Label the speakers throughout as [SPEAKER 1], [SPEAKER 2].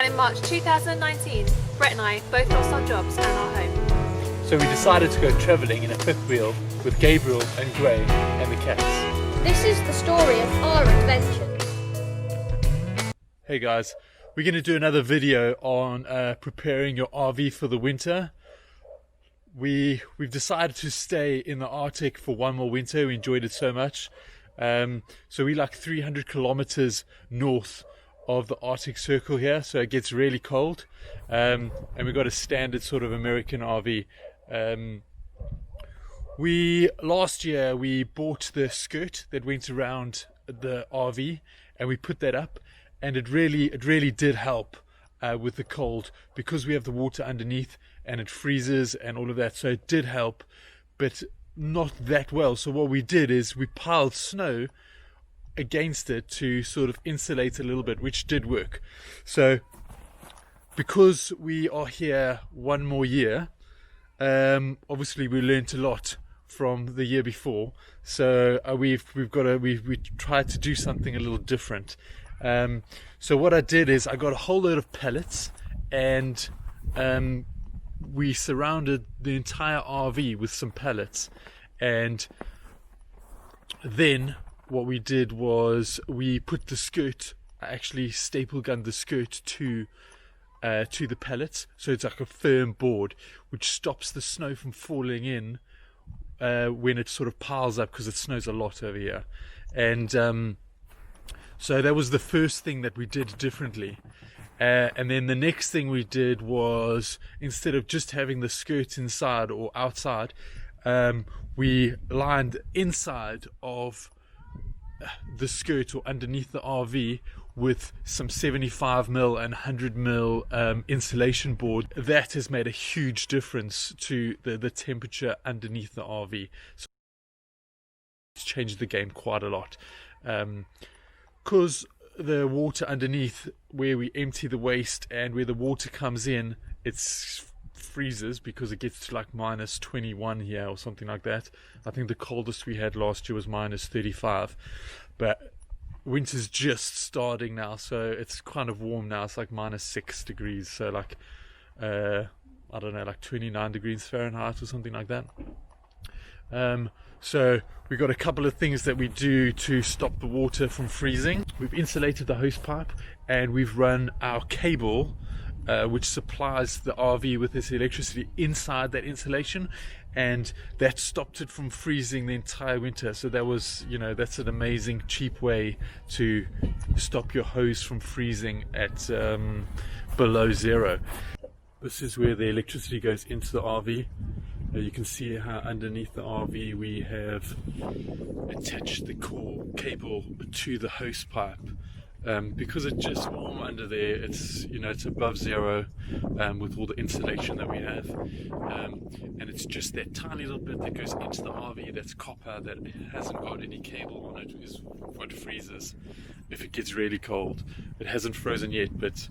[SPEAKER 1] in March 2019, Brett and I both lost our jobs and our home.
[SPEAKER 2] So we decided to go travelling in a fifth wheel with Gabriel and Gray and the cats.
[SPEAKER 3] This is the story of our adventures.
[SPEAKER 2] Hey guys, we're going to do another video on preparing your RV for the winter. We've decided to stay in the Arctic for one more winter. We enjoyed it so much. So we're like 300 kilometers north of the Arctic Circle here, so it gets really cold. And we've got a standard sort of American RV. Last year we bought the skirt that went around the RV and we put that up, and it really did help with the cold, because we have the water underneath and it freezes and all of that. So it did help, but not that well. So what we did is we piled snow against it to sort of insulate a little bit, which did work. So because we are here one more year, obviously we learned a lot from the year before, so we tried to do something a little different. So what I did is I got a whole load of pellets, and we surrounded the entire RV with some pellets, and then what we did was we put the skirt, actually staple gunned the skirt to the pellets, so it's like a firm board which stops the snow from falling in when it sort of piles up, because it snows a lot over here. And so that was the first thing that we did differently. And then the next thing we did was, instead of just having the skirt inside or outside, we lined inside of the skirt or underneath the RV with some 75mm and 100mm insulation board. That has made a huge difference to the temperature underneath the RV. So it's changed the game quite a lot, because the water underneath, where we empty the waste and where the water comes in, it's freezes, because it gets to like minus 21 here or something like that. I think the coldest we had last year was minus 35, but winter's just starting now, so it's kind of warm now. It's like minus 6 degrees, so like I don't know, like 29 degrees Fahrenheit or something like that. So we've got a couple of things that we do to stop the water from freezing. We've insulated the hose pipe, and we've run our cable which supplies the RV with this electricity inside that insulation, and that stopped it from freezing the entire winter. So that was, that's an amazing cheap way to stop your hose from freezing at below zero. This is where the electricity goes into the RV. You can see how underneath the RV we have attached the core cable to the hose pipe. Because it's just warm under there, it's it's above zero with all the insulation that we have, and it's just that tiny little bit that goes into the RV that's copper, that hasn't got any cable on it, is what freezes if it gets really cold. It hasn't frozen yet, but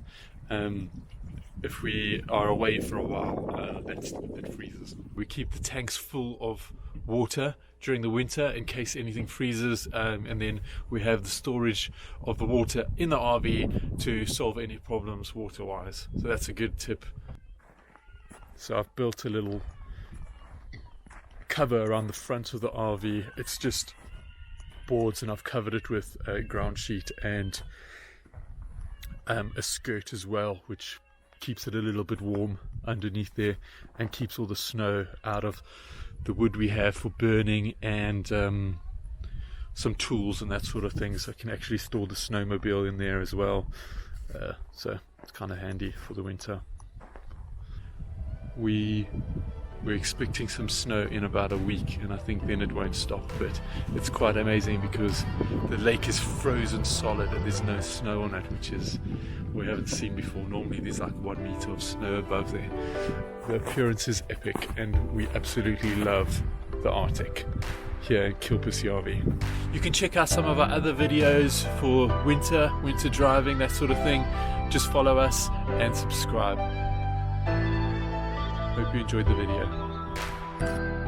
[SPEAKER 2] if we are away for a while, that freezes. We keep the tanks full of water during the winter in case anything freezes, and then we have the storage of the water in the RV to solve any problems water wise. So that's a good tip. So I've built a little cover around the front of the RV. It's just boards, and I've covered it with a ground sheet and a skirt as well, which keeps it a little bit warm underneath there and keeps all the snow out of the wood we have for burning, and some tools and that sort of thing, so I can actually store the snowmobile in there as well. So it's kind of handy for the winter. We're expecting some snow in about a week, and I think then it won't stop, but it's quite amazing because the lake is frozen solid and there's no snow on it, which is we haven't seen before. Normally there's like 1 meter of snow above there. The appearance is epic, and we absolutely love the Arctic here in Kilpisjarvi. You can check out some of our other videos for winter driving, that sort of thing. Just follow us and subscribe. Hope you enjoyed the video.